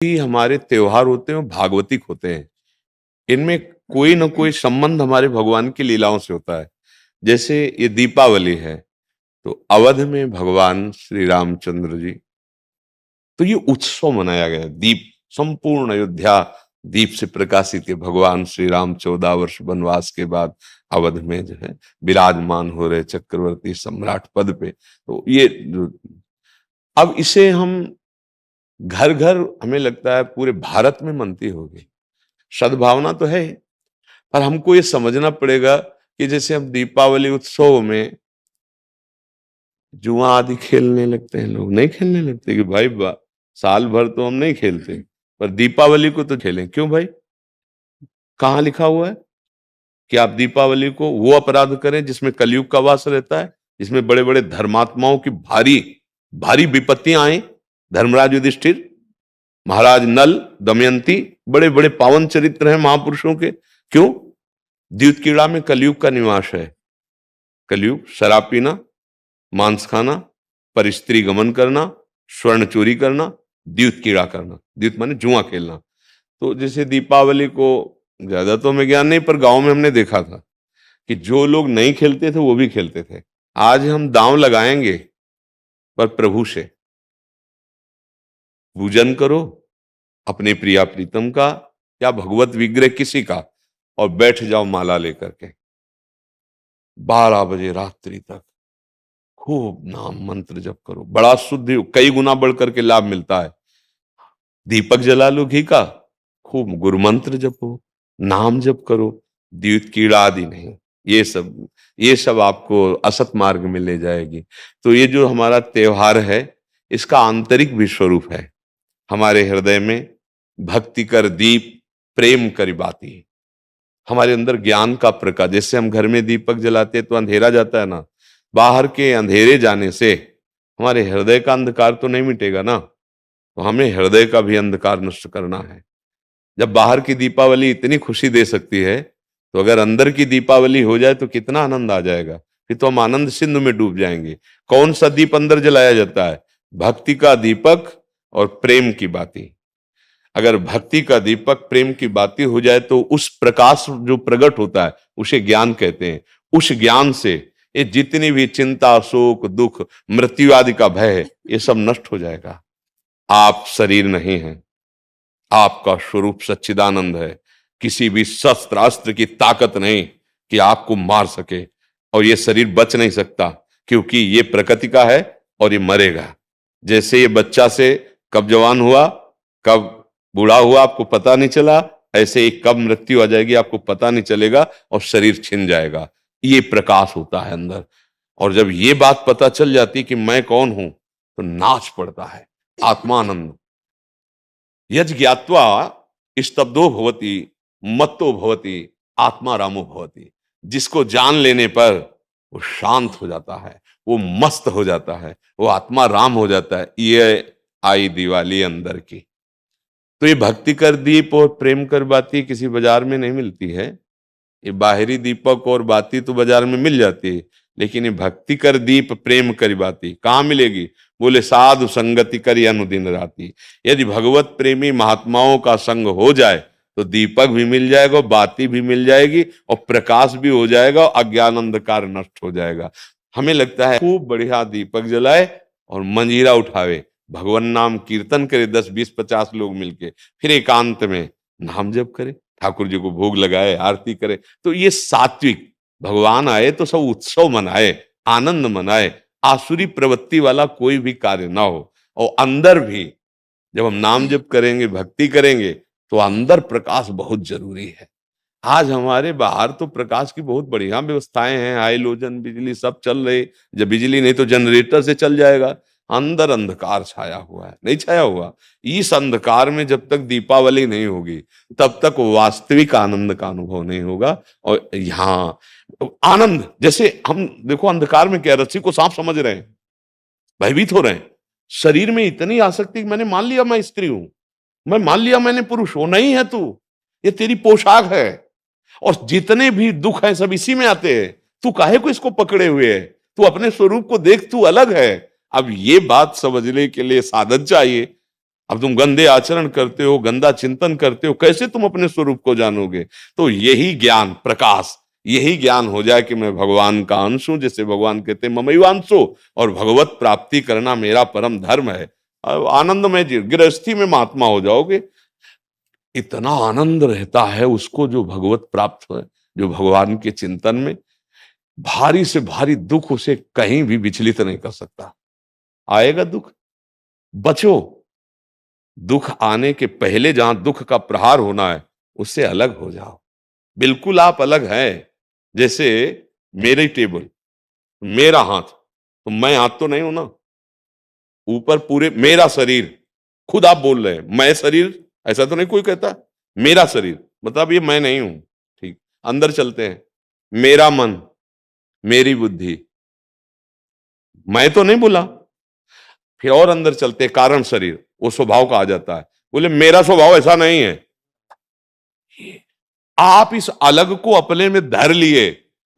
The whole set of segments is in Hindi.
भी हमारे त्योहार होते हैं वो भागवतिक होते हैं। इनमें कोई ना कोई संबंध हमारे भगवान की लीलाओं से होता है। जैसे ये दीपावली है, तो अवध में भगवान श्री रामचंद्र जी, तो ये उत्सव मनाया गया। दीप, संपूर्ण अयोध्या दीप से प्रकाशित है। भगवान श्री राम 14 वर्ष वनवास के बाद अवध में जो है विराजमान हो रहे चक्रवर्ती सम्राट पद पे। तो ये अब इसे हम घर घर, हमें लगता है पूरे भारत में मनती होगी। सद्भावना तो है, पर हमको ये समझना पड़ेगा कि जैसे हम दीपावली उत्सव में जुआ आदि खेलने लगते हैं, लोग नहीं खेलने लगते कि भाई साल भर तो हम नहीं खेलते, पर दीपावली को तो खेलें। क्यों भाई? कहाँ लिखा हुआ है कि आप दीपावली को वो अपराध करें जिसमें कलयुग का वास रहता है, जिसमें बड़े बड़े धर्मात्माओं की भारी भारी विपत्तियां आए। धर्मराज युधिष्ठिर, महाराज नल, दमयंती, बड़े बड़े पावन चरित्र हैं महापुरुषों के। क्यों? द्यूत कीड़ा में कलयुग का निवास है। कलयुग शराब पीना, मांस खाना, परिस्त्री गमन करना, स्वर्ण चोरी करना, द्यूत कीड़ा करना। द्यूत माने जुआ खेलना। तो जैसे दीपावली को, ज्यादा तो हमें ज्ञान नहीं, पर गांव में हमने देखा था कि जो लोग नहीं खेलते थे वो भी खेलते थे। आज हम दांव लगाएंगे, पर प्रभु से पूजन करो अपने प्रिया प्रीतम का या भगवत विग्रह किसी का, और बैठ जाओ माला लेकर के 12 बजे रात्रि तक खूब नाम मंत्र जप करो। बड़ा शुद्ध, कई गुना बढ़ करके लाभ मिलता है। दीपक जला लो घी का, खूब गुरु मंत्र जपो, नाम जप करो, द्यूत कीड़ा आदि नहीं। ये सब आपको असत मार्ग में ले जाएगी। तो ये जो हमारा त्योहार है, इसका आंतरिक भी स्वरूप है। हमारे हृदय में भक्ति कर दीप, प्रेम करी बाती। हमारे अंदर ज्ञान का प्रकाश। जैसे हम घर में दीपक जलाते तो अंधेरा जाता है ना, बाहर के अंधेरे जाने से हमारे हृदय का अंधकार तो नहीं मिटेगा ना। तो हमें हृदय का भी अंधकार नष्ट करना है। जब बाहर की दीपावली इतनी खुशी दे सकती है, तो अगर अंदर की दीपावली हो जाए तो कितना आनंद आ जाएगा। फिर तो हम आनंद सिंधु में डूब जाएंगे। कौन सा दीप अंदर जलाया जाता है? भक्ति का दीपक और प्रेम की बाती। अगर भक्ति का दीपक, प्रेम की बाती हो जाए तो उस प्रकाश जो प्रकट होता है उसे ज्ञान कहते हैं। उस ज्ञान से ये जितनी भी चिंता, शोक, दुख, मृत्यु आदि का भय है, ये सब नष्ट हो जाएगा। आप शरीर नहीं हैं, आपका स्वरूप सच्चिदानंद है। किसी भी शस्त्र अस्त्र की ताकत नहीं कि आपको मार सके, और ये शरीर बच नहीं सकता, क्योंकि ये प्रकृति का है और ये मरेगा। जैसे ये बच्चा से कब जवान हुआ, कब बूढ़ा हुआ, आपको पता नहीं चला, ऐसे ही कब मृत्यु आ जाएगी आपको पता नहीं चलेगा, और शरीर छिन जाएगा। ये प्रकाश होता है अंदर। और जब ये बात पता चल जाती कि मैं कौन हूं, तो नाच पड़ता है आत्मानंद। यज ज्ञात्वा स्तब्धो भवति, मत्तो भवति, आत्मा रामो भवति। जिसको जान लेने पर वो शांत हो जाता है, वो मस्त हो जाता है, वो आत्मा राम हो जाता है। ये आई दिवाली अंदर की। तो ये भक्ति कर दीप और प्रेम कर बाती किसी बाजार में नहीं मिलती है। ये बाहरी दीपक और बाती तो बाजार में मिल जाती है, लेकिन ये भक्ति कर दीप, प्रेम कर बाती कहाँ मिलेगी? बोले साधु संगति करी अनुदिन राती। यदि भगवत प्रेमी महात्माओं का संग हो जाए तो दीपक भी मिल जाएगा, बाती भी मिल जाएगी, और प्रकाश भी हो जाएगा, अज्ञान अंधकार नष्ट हो जाएगा। हमें लगता है खूब बढ़िया दीपक जलाए और मंजीरा उठावे, भगवान नाम कीर्तन करे 10, 20, 50 लोग मिलके, फिर एकांत में नाम जप करे, ठाकुर जी को भोग लगाए, आरती करे। तो ये सात्विक, भगवान आए तो सब उत्सव मनाए, आनंद मनाए, आसुरी प्रवृत्ति वाला कोई भी कार्य ना हो। और अंदर भी जब हम नाम जप करेंगे, भक्ति करेंगे, तो अंदर प्रकाश बहुत जरूरी है। आज हमारे बाहर तो प्रकाश की बहुत बढ़िया व्यवस्थाएं हैं, हाइलोजन, बिजली सब चल रही। जब बिजली नहीं तो जनरेटर से चल जाएगा। अंदर अंधकार छाया हुआ है, नहीं छाया हुआ। इस अंधकार में जब तक दीपावली नहीं होगी, तब तक वास्तविक आनंद का अनुभव नहीं होगा। और यहाँ आनंद, जैसे हम देखो अंधकार में क्या, रस्सी को सांप समझ रहे हैं, भयभीत हो रहे हैं। शरीर में इतनी आसक्ति, मैंने मान लिया मैं स्त्री हूं, मैं मान लिया मैंने पुरुष हूं। नहीं है तू, ये तेरी पोशाक है, और जितने भी दुख हैं सब इसी में आते हैं। तू काहे को इसको पकड़े हुए है? तू अपने स्वरूप को देख, तू अलग है। अब ये बात समझने के लिए साधन चाहिए। अब तुम गंदे आचरण करते हो, गंदा चिंतन करते हो, कैसे तुम अपने स्वरूप को जानोगे? तो यही ज्ञान प्रकाश, यही ज्ञान हो जाए कि मैं भगवान का अंश हूं, जैसे भगवान कहते हैं ममैवांशो, और भगवत प्राप्ति करना मेरा परम धर्म है। अब आनंदमय जी गृहस्थी में महात्मा हो जाओगे। इतना आनंद रहता है उसको जो भगवत प्राप्त है, जो भगवान के चिंतन में, भारी से भारी दुख उसे कहीं भी विचलित नहीं कर सकता। आएगा दुख, बचो। दुख आने के पहले जहां दुख का प्रहार होना है, उससे अलग हो जाओ। बिल्कुल आप अलग हैं। जैसे मेरी टेबल, मेरा हाथ, तो मैं हाथ तो नहीं हूं ना। ऊपर पूरे मेरा शरीर, खुद आप बोल रहे हैं मैं शरीर, ऐसा तो नहीं कोई कहता। मेरा शरीर मतलब ये मैं नहीं हूं। ठीक, अंदर चलते हैं। मेरा मन, मेरी बुद्धि, मैं तो नहीं बोला। फिर और अंदर चलते हैं, कारण शरीर, वो स्वभाव का आ जाता है। बोले मेरा स्वभाव ऐसा नहीं है। आप इस अलग को अपने में धर लिए,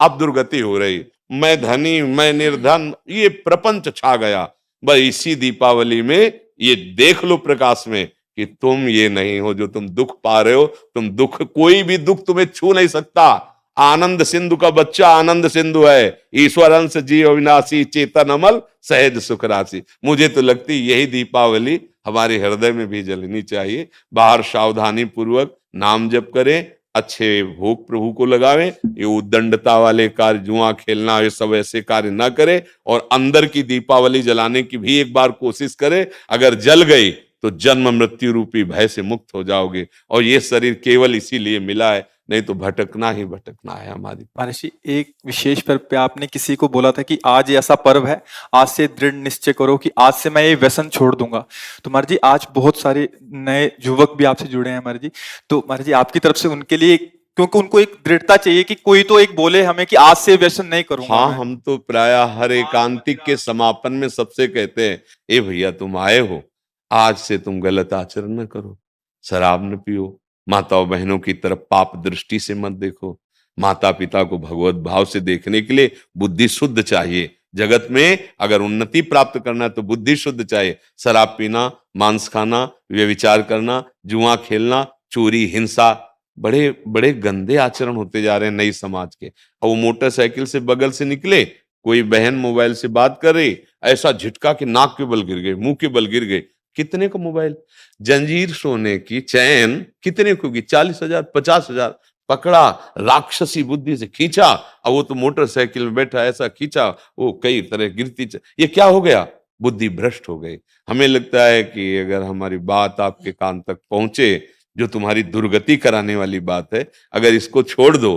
अब दुर्गति हो रही। मैं धनी, मैं निर्धन, ये प्रपंच छा गया। बस इसी दीपावली में ये देख लो प्रकाश में कि तुम ये नहीं हो जो तुम दुख पा रहे हो। तुम दुख, कोई भी दुख तुम्हें छू नहीं सकता। आनंद सिंधु का बच्चा आनंद सिंधु है। ईश्वर अंश जीव अविनाशी, चेतन अमल, सहज सुख राशि। मुझे तो लगती यही दीपावली हमारे हृदय में भी जलनी चाहिए। बाहर सावधानी पूर्वक नाम जप करें, अच्छे भोग प्रभु को लगावे, ये उद्दंडता वाले कार्य, जुआ खेलना, ये सब ऐसे कार्य ना करे। और अंदर की दीपावली जलाने की भी एक बार कोशिश करे। अगर जल गई तो जन्म मृत्यु रूपी भय से मुक्त हो जाओगे। और ये शरीर केवल इसीलिए मिला है, नहीं तो भटकना ही भटकना है हमारी। महर्षि, एक विशेष पर्व पे आपने किसी को बोला था कि आज ये ऐसा पर्व है, आज से दृढ़ निश्चय करो कि आज से मैं ये व्यसन छोड़ दूंगा। तो महर्षि, आज बहुत सारे नए युवक भी आपसे जुड़े हैं महर्षि। तो महर्षि, आपकी तरफ से उनके लिए, क्योंकि उनको एक दृढ़ता चाहिए कि कोई तो एक बोले हमें कि आज से व्यसन नहीं करूंगा हाँ, मैं। हम तो प्राय हर एकांतिक के समापन में सबसे कहते हैं, ए भैया तुम आए हो, आज से तुम गलत आचरण न करो, शराब न पियो, माताओं बहनों की तरफ पाप दृष्टि से मत देखो। माता पिता को भगवत भाव से देखने के लिए बुद्धि शुद्ध चाहिए। जगत में अगर उन्नति प्राप्त करना है तो बुद्धि शुद्ध चाहिए। शराब पीना, मांस खाना, व्यभिचार करना, जुआ खेलना, चोरी, हिंसा, बड़े बड़े गंदे आचरण होते जा रहे हैं नई समाज के। और वो मोटरसाइकिल से बगल से निकले, कोई बहन मोबाइल से बात कर रही, ऐसा झटका कि नाक के बल गिर गए, मुंह के बल गिर गए। कितने का मोबाइल? जंजीर सोने की चैन कितने को की? 40,000, 50,000। पकड़ा, राक्षसी बुद्धि से खींचा, और वो तो मोटरसाइकिल में बैठा, ऐसा खींचा वो कई तरह गिरती ये क्या हो गया? बुद्धि भ्रष्ट हो गई। हमें लगता है कि अगर हमारी बात आपके कान तक पहुंचे, जो तुम्हारी दुर्गति कराने वाली बात है, अगर इसको छोड़ दो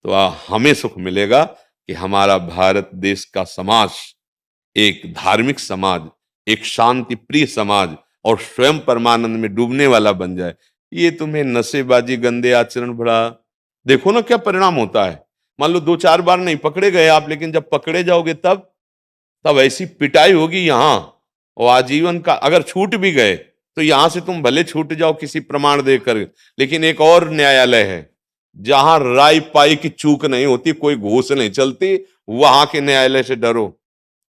तो हमें सुख मिलेगा कि हमारा भारत देश का समाज एक धार्मिक समाज, एक शांति प्रिय समाज और स्वयं परमानंद में डूबने वाला बन जाए। ये तुम्हें नशेबाजी, गंदे आचरण, बड़ा देखो ना क्या परिणाम होता है। मान लो 2-4 बार नहीं पकड़े गए आप, लेकिन जब पकड़े जाओगे तब तब ऐसी पिटाई होगी यहां, और आजीवन का। अगर छूट भी गए तो यहां से तुम भले छूट जाओ किसी प्रमाण देकर, लेकिन एक और न्यायालय है जहां राय पाई की चूक नहीं होती, कोई घूस नहीं चलती, वहां के न्यायालय से डरो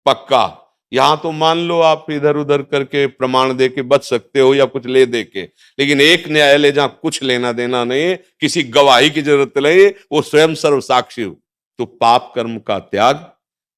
पक्का। यहां तो मान लो आप इधर उधर करके प्रमाण दे के बच सकते हो या कुछ ले दे के, लेकिन एक न्यायालय जहां कुछ लेना देना नहीं है, किसी गवाही की जरूरत नहीं, वो स्वयं सर्व साक्षी हो। तो पाप कर्म का त्याग,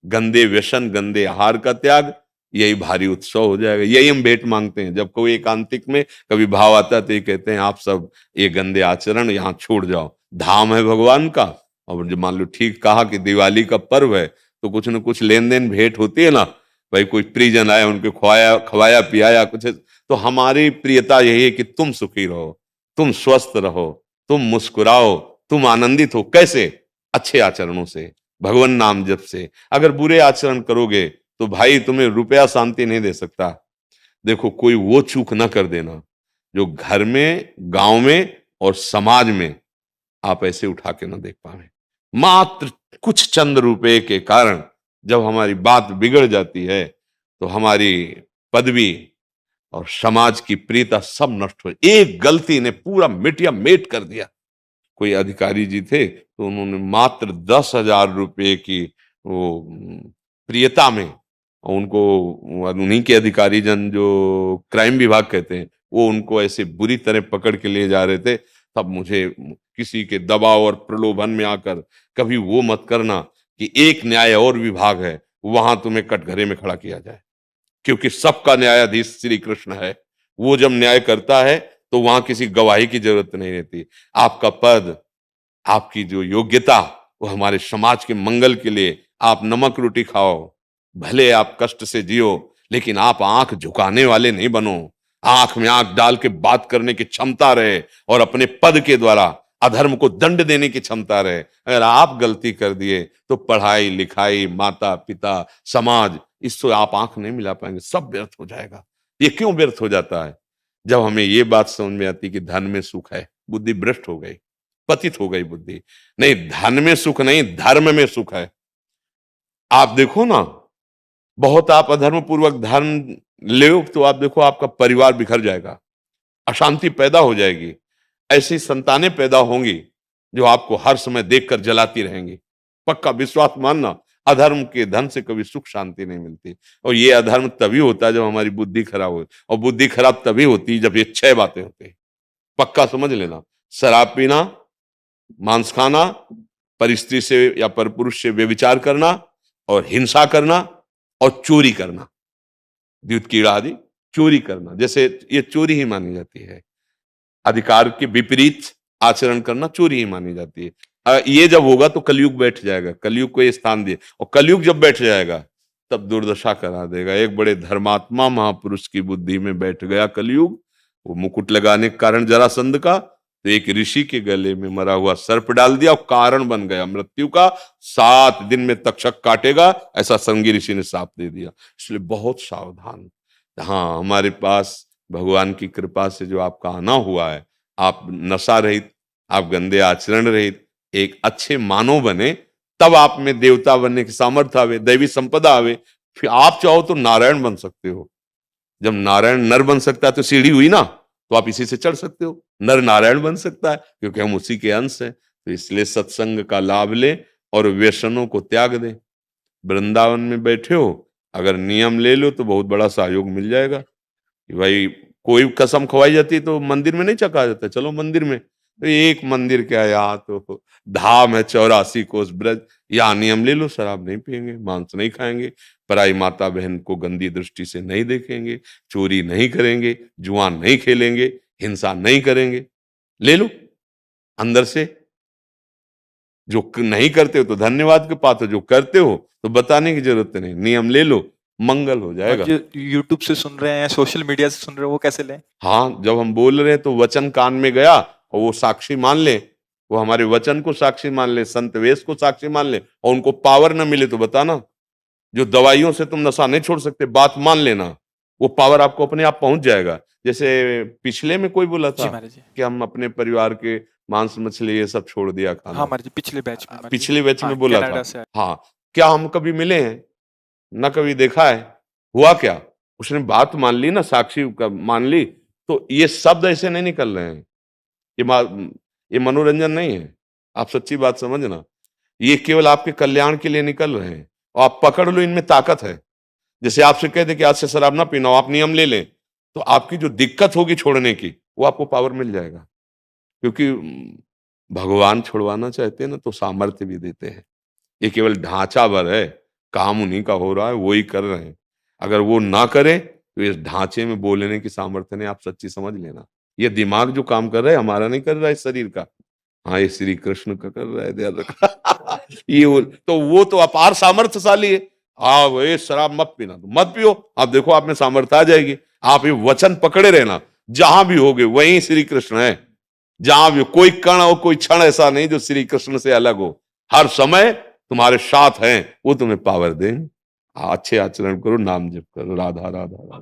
गंदे व्यसन, गंदे आहार का त्याग, यही भारी उत्सव हो जाएगा। यही हम भेंट मांगते हैं। जब कोई एकांतिक में कभी भाव आता है तो ये कहते हैं आप सब ये गंदे आचरण यहाँ छोड़ जाओ, धाम है भगवान का। और जो मान लो ठीक कहा कि दिवाली का पर्व है तो कुछ न कुछ लेन देन भेंट होती है ना। भाई कोई परिजन आए, उनके खवाया पियाया कुछ, तो हमारी प्रियता यही है कि तुम सुखी रहो, तुम स्वस्थ रहो, तुम मुस्कुराओ, तुम आनंदित हो। कैसे? अच्छे आचरणों से, भगवान नाम जप से। अगर बुरे आचरण करोगे तो भाई तुम्हें रुपया शांति नहीं दे सकता। देखो, कोई वो चूक ना कर देना जो घर में, गांव में और समाज में आप ऐसे उठा के ना देख पावे। मात्र कुछ चंद रुपए के कारण जब हमारी बात बिगड़ जाती है तो हमारी पदवी और समाज की प्रियता सब नष्ट हो। एक गलती ने पूरा मिटिया मेट कर दिया। कोई अधिकारी जी थे तो उन्होंने मात्र 10,000 रुपए की वो प्रियता में और उनको उन्हीं के अधिकारी जन जो क्राइम विभाग कहते हैं, वो उनको ऐसे बुरी तरह पकड़ के ले जा रहे थे। तब मुझे किसी के दबाव और प्रलोभन में आकर कभी वो मत करना कि एक न्याय और विभाग है, वहां तुम्हें कटघरे में खड़ा किया जाए, क्योंकि सबका न्यायाधीश श्री कृष्ण है। वो जब न्याय करता है तो वहां किसी गवाही की जरूरत नहीं रहती। आपका पद, आपकी जो योग्यता, वो हमारे समाज के मंगल के लिए, आप नमक रोटी खाओ, भले आप कष्ट से जियो, लेकिन आप आंख झुकाने वाले नहीं बनो। आंख में आंख डाल के बात करने की क्षमता रहे और अपने पद के द्वारा अधर्म को दंड देने की क्षमता रहे। अगर आप गलती कर दिए तो पढ़ाई लिखाई, माता पिता, समाज, इससे आप आंख नहीं मिला पाएंगे, सब व्यर्थ हो जाएगा। ये क्यों व्यर्थ हो जाता है? जब हमें ये बात समझ में आती कि धन में सुख है, बुद्धि भ्रष्ट हो गई, पतित हो गई बुद्धि। नहीं, धन में सुख नहीं, धर्म में सुख है। आप देखो ना, बहुत आप अधर्म पूर्वक धन ले तो आप देखो आपका परिवार बिखर जाएगा, अशांति पैदा हो जाएगी। ऐसी संतानें पैदा होंगी जो आपको हर समय देखकर जलाती रहेंगी। पक्का विश्वास मानना, अधर्म के धन से कभी सुख शांति नहीं मिलती। और ये अधर्म तभी होता है जब हमारी बुद्धि खराब हो, और बुद्धि खराब तभी होती है जब ये 6 बातें होती है। पक्का समझ लेना, शराब पीना, मांस खाना, परिस्त्री से या परपुरुष से व्यभिचार करना, और हिंसा करना, और चोरी करना, द्युत कीड़ा आदि चोरी करना, जैसे ये चोरी ही मानी जाती है। अधिकार के विपरीत आचरण करना चोरी ही मानी जाती है। ये जब होगा तो कलयुग बैठ जाएगा, कलयुग को ये स्थान दिए, और कलयुग जब बैठ जाएगा तब दुर्दशा करा देगा। एक बड़े धर्मात्मा महापुरुष की बुद्धि में बैठ गया कलयुग। वो मुकुट लगाने के कारण जरासंध का, तो एक ऋषि के गले में मरा हुआ सर्प डाल दिया और कारण बन गया मृत्यु का। 7 दिन में तक्षक काटेगा, ऐसा संगी ऋषि ने शाप दे दिया। इसलिए बहुत सावधान। हाँ, हमारे पास भगवान की कृपा से जो आपका आना हुआ है, आप नशा रहित, आप गंदे आचरण रहित एक अच्छे मानव बने, तब आप में देवता बनने की सामर्थ्य आवे, दैवी संपदा आवे। फिर आप चाहो तो नारायण बन सकते हो। जब नारायण नर बन सकता है तो सीढ़ी हुई ना, तो आप इसी से चढ़ सकते हो। नर नारायण बन सकता है क्योंकि हम उसी के अंश हैं। तो इसलिए सत्संग का लाभ ले और व्यसनों को त्याग दे। वृंदावन में बैठे हो, अगर नियम ले लो तो बहुत बड़ा सहयोग मिल जाएगा। कि भाई कोई कसम खवाई जाती है तो मंदिर में नहीं चखा जाता, चलो मंदिर में। तो एक मंदिर क्या, यहाँ तो धाम है 84 कोस ब्रज, यहाँ नियम ले लो, शराब नहीं पिएंगे, मांस नहीं खाएंगे, पराई माता बहन को गंदी दृष्टि से नहीं देखेंगे, चोरी नहीं करेंगे, जुआ नहीं खेलेंगे, हिंसा नहीं करेंगे। ले लो अंदर से। जो नहीं करते हो तो धन्यवाद के पात्र, जो करते हो तो बताने की जरूरत नहीं। नियम ले लो, मंगल हो जाएगा। जो यूट्यूब से सुन रहे हैं, सोशल मीडिया से सुन रहे हैं, वो कैसे लें? हाँ, जब हम बोल रहे हैं तो वचन कान में गया और वो साक्षी मान ले, वो हमारे वचन को साक्षी मान ले, संत वेश को साक्षी मान ले, और उनको पावर न मिले तो बताना। जो दवाइयों से तुम नशा नहीं छोड़ सकते, बात मान लेना, वो पावर आपको अपने आप पहुंच जाएगा। जैसे पिछले में कोई बोला जी था महाराज जी। कि हम अपने परिवार के मांस मछली ये सब छोड़ दिया हाँ खाना, महाराज जी, पिछले बैच में महाराज जी। पिछले बैच हाँ, में बोला कनाडा था। से आए। हाँ, क्या हम कभी मिले हैं? ना कभी देखा है। हुआ क्या? उसने बात मान ली ना, साक्षी मान ली। तो ये शब्द ऐसे नहीं निकल रहे हैं, ये मनोरंजन नहीं है। आप सच्ची बात समझना, ये केवल आपके कल्याण के लिए निकल रहे हैं। और आप पकड़ लो, इनमें ताकत है। जैसे आपसे कह दे कि आज से शराब ना पीना, आप नियम ले लें, तो आपकी जो दिक्कत होगी छोड़ने की, वो आपको पावर मिल जाएगा। क्योंकि भगवान छुड़वाना चाहते हैं ना तो सामर्थ्य भी देते हैं। ये केवल ढांचा भर है, काम उन्हीं का हो रहा है, वो ही कर रहे हैं। अगर वो ना करे तो इस ढांचे में बोलने की सामर्थ्य नहीं, आप सच्ची समझ लेना। ये दिमाग जो काम कर रहा है हमारा नहीं कर रहा है, इस शरीर का। हाँ, ये श्री कृष्ण का कर रहा है, ध्यान रखना। वो तो अपार सामर्थ्यशाली है। हाँ भाई, शराब मत पीना, तो मत पियो। आप देखो आप में सामर्थ्य आ जाएगी। आप ये वचन पकड़े रहना, जहां भी होगे वहीं श्री कृष्ण है। जहां भी कोई कण और कोई क्षण ऐसा नहीं जो श्री कृष्ण से अलग हो। हर समय तुम्हारे साथ हैं, वो तुम्हें पावर दें। अच्छे आचरण करो, नाम जप करो। राधा राधा राधा।